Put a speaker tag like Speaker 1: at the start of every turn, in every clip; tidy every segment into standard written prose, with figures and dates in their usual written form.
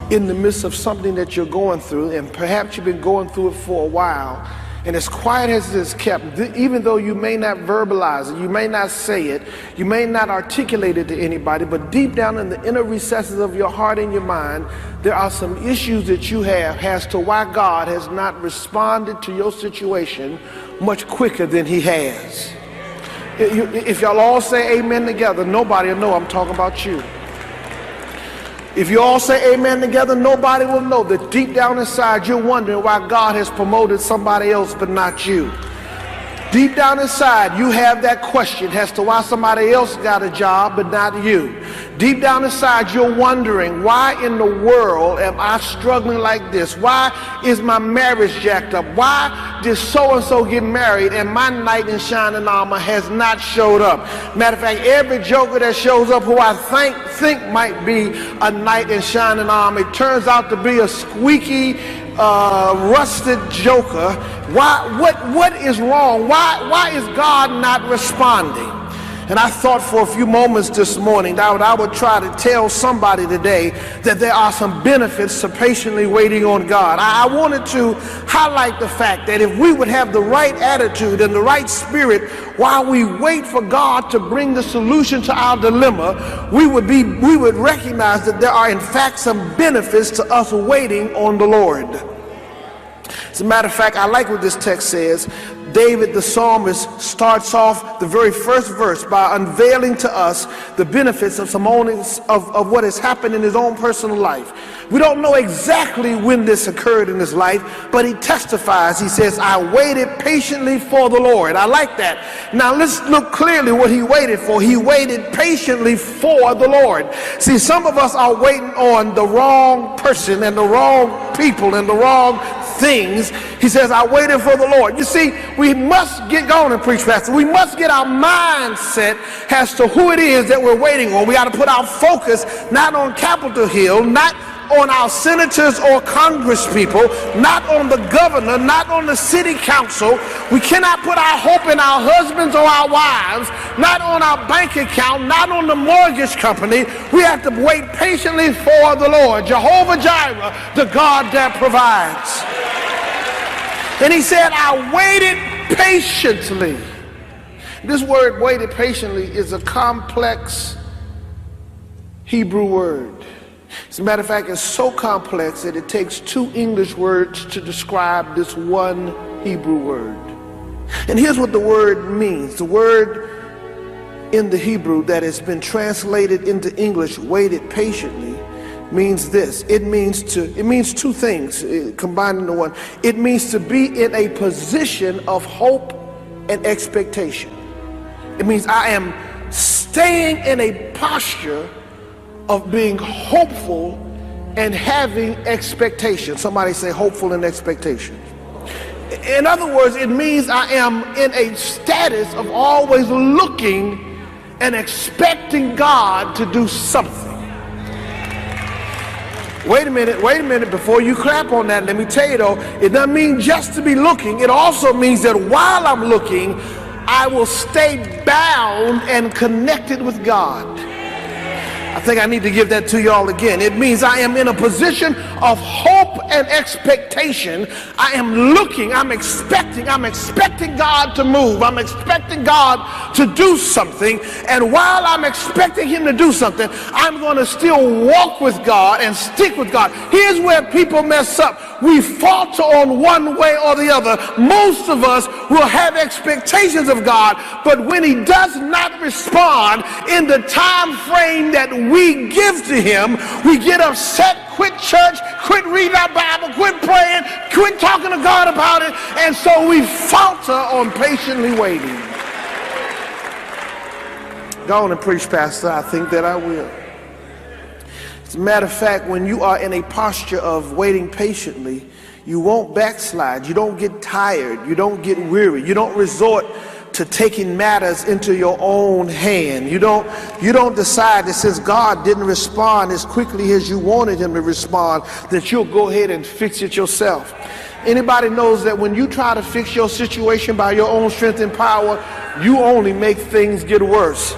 Speaker 1: in the midst of something that you're going through, and perhaps you've been going through it for a while, and as quiet as it is kept, even though you may not verbalize it, you may not say it, you may not articulate it to anybody, but deep down in the inner recesses of your heart and your mind, there are some issues that you have as to why God has not responded to your situation much quicker than he has. If y'all all say amen together, nobody will know I'm talking about you. If you all say amen together, nobody will know that deep down inside you're wondering why God has promoted somebody else but not you. Deep down inside you have that question as to why somebody else got a job but not you. Deep down inside you're wondering, why in the world am I struggling like this? Why is my marriage jacked up? Why did so-and-so get married and my knight in shining armor has not showed up? Matter of fact, every joker that shows up who I think might be a knight in shining armor, it turns out to be a squeaky, rusted joker. What is wrong? Why is God not responding? And I thought for a few moments this morning that I would try to tell somebody today that there are some benefits to patiently waiting on God. I wanted to highlight the fact that if we would have the right attitude and the right spirit while we wait for God to bring the solution to our dilemma, we would recognize that there are in fact some benefits to us waiting on the Lord. As a matter of fact, I like what this text says. David the psalmist starts off the very first verse by unveiling to us the benefits of of what has happened in his own personal life. We don't know exactly when this occurred in his life, but he testifies. He says, I waited patiently for the Lord. I like that. Now let's look clearly what he waited for. He waited patiently for the Lord. See, some of us are waiting on the wrong person and the wrong people and the wrong things. He says, I waited for the Lord. You see, we must get going and preach, Pastor. We must get our mindset as to who it is that we're waiting on. We got to put our focus not on Capitol Hill, not on our senators or congress people, not on the governor, not on the city council. We cannot put our hope in our husbands or our wives, not on our bank account, not on the mortgage company. We have to wait patiently for the Lord, Jehovah Jireh, the God that provides. And he said, I waited patiently. This word waited patiently is a complex Hebrew word. As a matter of fact, it's so complex that it takes two English words to describe this one Hebrew word. And here's what the word means. The word in the Hebrew that has been translated into English, waited patiently, means this. It means two things combined into one. It means to be in a position of hope and expectation. It means I am staying in a posture of being hopeful and having expectation. Somebody say hopeful and expectation. In other words, it means I am in a status of always looking and expecting God to do something. Wait a minute, before you clap on that, let me tell you though, it doesn't mean just to be looking. It also means that while I'm looking, I will stay bound and connected with God. I think I need to give that to y'all again. It means I am in a position of hope and expectation. I am looking, I'm expecting God to move. I'm expecting God to do something. And while I'm expecting him to do something, I'm going to still walk with God and stick with God. Here's where people mess up. We falter on one way or the other. Most of us will have expectations of God, but when he does not respond in the time frame that we give to him, we get upset, quit church, quit reading our Bible, quit praying, quit talking to God about it, and so we falter on patiently waiting. Go on and preach, Pastor. I think that I will. As a matter of fact, when you are in a posture of waiting patiently, you won't backslide. You don't get tired. You don't get weary. You don't resort to taking matters into your own hand. You don't decide that since God didn't respond as quickly as you wanted him to respond, that you'll go ahead and fix it yourself. Anybody knows that when you try to fix your situation by your own strength and power, you only make things get worse.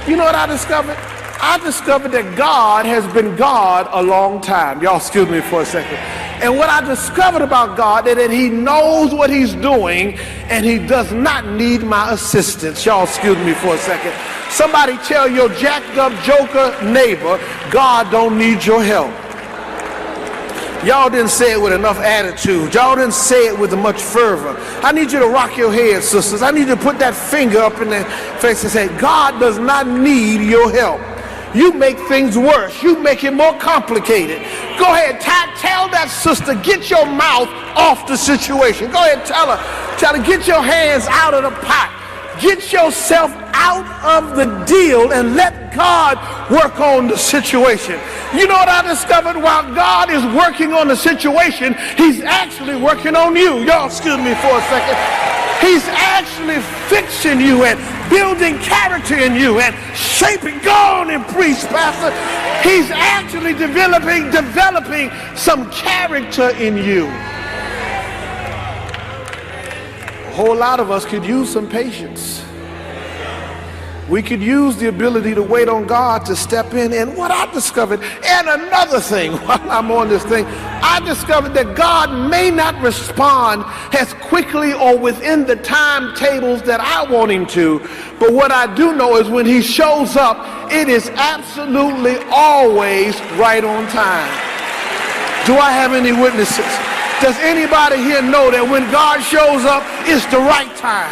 Speaker 1: You know what I discovered? I discovered that God has been God a long time. Y'all excuse me for a second. And what I discovered about God is that he knows what he's doing and he does not need my assistance. Y'all excuse me for a second. Somebody tell your jacked up joker neighbor, God don't need your help. Y'all didn't say it with enough attitude. Y'all didn't say it with much fervor. I need you to rock your head, sisters. I need you to put that finger up in their face and say, God does not need your help. You make things worse. You make it more complicated. Go ahead, tell that sister, get your mouth off the situation. Go ahead, tell her, get your hands out of the pot. Get yourself out of the deal and let God work on the situation. You know what I discovered? While God is working on the situation, he's actually working on you. Y'all excuse me for a second. He's actually fixing you and building character in you and shaping. Go on and preach, Pastor. He's actually developing some character in you. A whole lot of us could use some patience. We could use the ability to wait on God to step in. And what I discovered, and another thing while I'm on this thing, I discovered that God may not respond as quickly or within the timetables that I want him to. But what I do know is when he shows up, it is absolutely always right on time. Do I have any witnesses? Does anybody here know that when God shows up, it's the right time?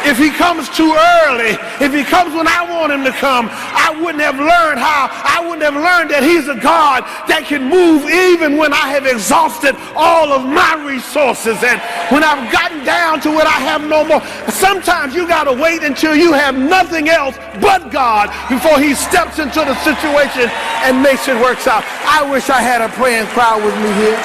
Speaker 1: If he comes too early, if he comes when I want him to come, I wouldn't have learned that he's a God that can move even when I have exhausted all of my resources and when I've gotten down to what I have no more. Sometimes you got to wait until you have nothing else but God before he steps into the situation and makes it work out. I wish I had a praying crowd with me here.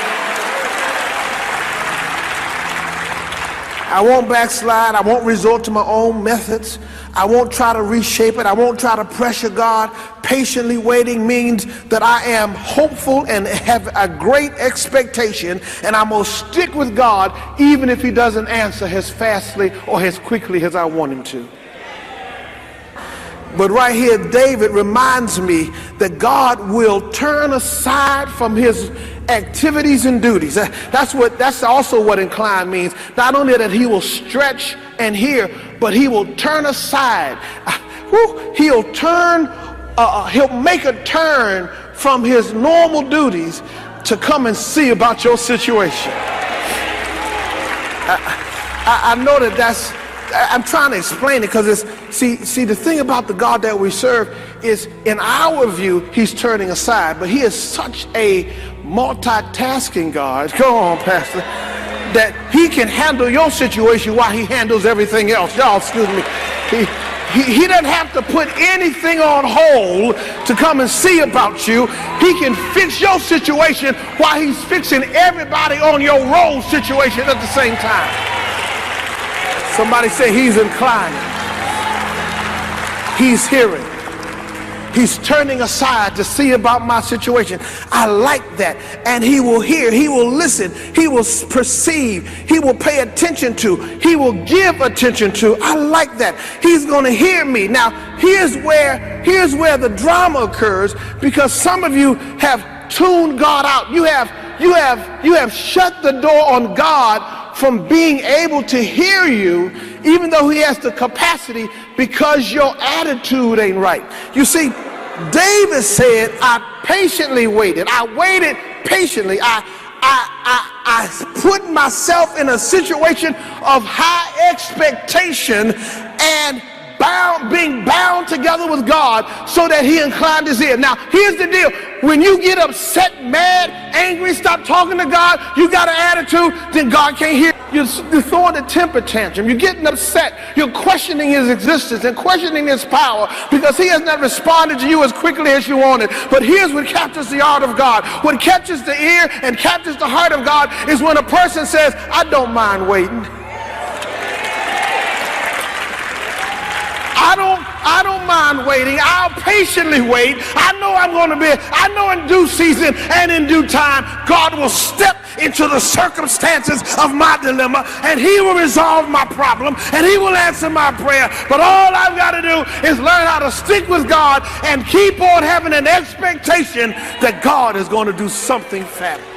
Speaker 1: I won't backslide. I won't resort to my own methods. I won't try to reshape it. I won't try to pressure God. Patiently waiting means that I am hopeful and have a great expectation, and I'm going to stick with God even if he doesn't answer as fastly or as quickly as I want him to. But right here, David reminds me that God will turn aside from his activities and duties. That's also what incline means. Not only that he will stretch and hear, but he will turn aside. He'll make a turn from his normal duties to come and see about your situation. I know that's, I'm trying to explain it because it's, see, the thing about the God that we serve is, in our view, he's turning aside, but he is such a multitasking God, go on, Pastor, that he can handle your situation while he handles everything else. Y'all excuse me. He doesn't have to put anything on hold to come and see about you. He can fix your situation while he's fixing everybody on your road situation at the same time. Somebody say he's inclining. He's hearing. He's turning aside to see about my situation. I like that. And he will hear, he will listen, he will perceive, he will pay attention to, he will give attention to. I like that. He's going to hear me. Now, here's where the drama occurs, because some of you have tuned God out. You have shut the door on God from being able to hear you, even though he has the capacity, because your attitude ain't right. You see, David said, I patiently waited. I waited patiently. I put myself in a situation of high expectation and being bound together with God so that he inclined his ear. Now, here's the deal. When you get upset, mad, angry, stop talking to God, you got an attitude, then God can't hear. You're throwing a temper tantrum. You're getting upset. You're questioning his existence and questioning his power because he has not responded to you as quickly as you wanted. But here's what captures the heart of God. What captures the ear and captures the heart of God is when a person says, I don't mind waiting. I don't mind waiting. I'll patiently wait. I know I know in due season and in due time, God will step into the circumstances of my dilemma, and he will resolve my problem, and he will answer my prayer. But all I've got to do is learn how to stick with God and keep on having an expectation that God is going to do something fabulous.